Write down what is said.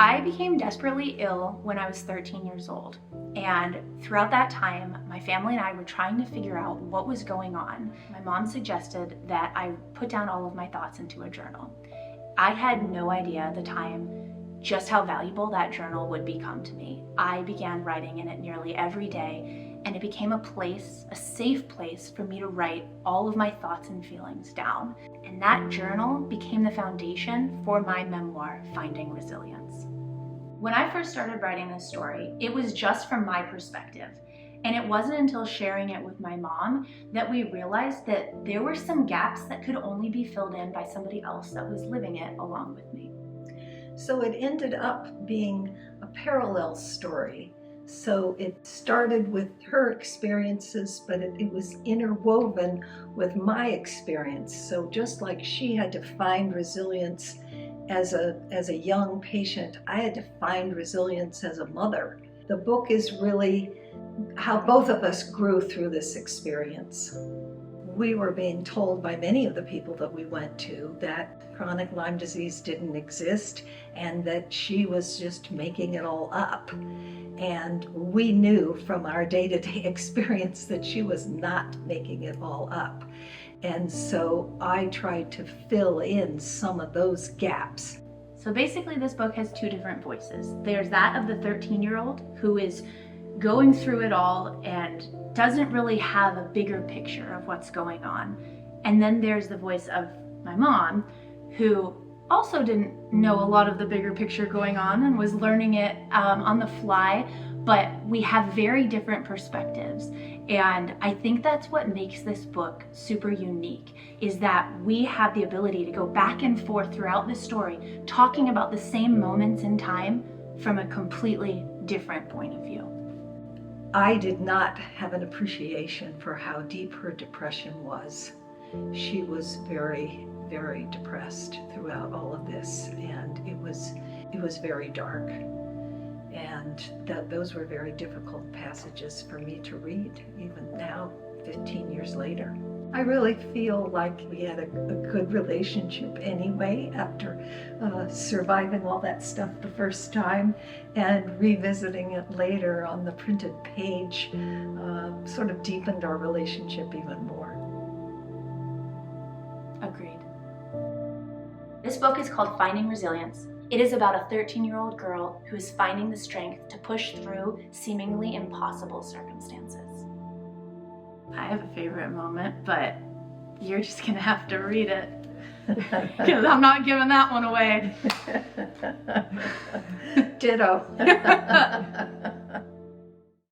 I became desperately ill when I was 13 years old. And throughout that time, my family and I were trying to figure out what was going on. My mom suggested that I put down all of my thoughts into a journal. I had no idea at the time just how valuable that journal would become to me. I began writing in it nearly every day, and it became a place, a safe place for me to write all of my thoughts and feelings down. And that journal became the foundation for my memoir, Finding Resilience. When I first started writing this story, it was just from my perspective. And it wasn't until sharing it with my mom that we realized that there were some gaps that could only be filled in by somebody else that was living it along with me. So it ended up being a parallel story. So it started with her experiences, but it was interwoven with my experience. So just like she had to find resilience as a young patient, I had to find resilience as a mother. The book is really how both of us grew through this experience. We were being told by many of the people that we went to that chronic Lyme disease didn't exist and that she was just making it all up. And we knew from our day-to-day experience that she was not making it all up. And so I tried to fill in some of those gaps. So basically this book has two different voices. There's that of the 13-year-old who is going through it all and doesn't really have a bigger picture of what's going on. And then there's the voice of my mom, who also didn't know a lot of the bigger picture going on and was learning it on the fly, but we have very different perspectives. And I think that's what makes this book super unique, is that we have the ability to go back and forth throughout this story, talking about the same moments in time from a completely different point of view. I did not have an appreciation for how deep her depression was. She was very, very depressed throughout all of this, and it was very dark. And those were very difficult passages for me to read, even now, 15 years later. I really feel like we had a good relationship anyway after surviving all that stuff the first time and revisiting it later on the printed page sort of deepened our relationship even more. Agreed. This book is called Finding Resilience. It is about a 13-year-old girl who is finding the strength to push through seemingly impossible circumstances. I have a favorite moment, but you're just gonna have to read it because I'm not giving that one away. Ditto.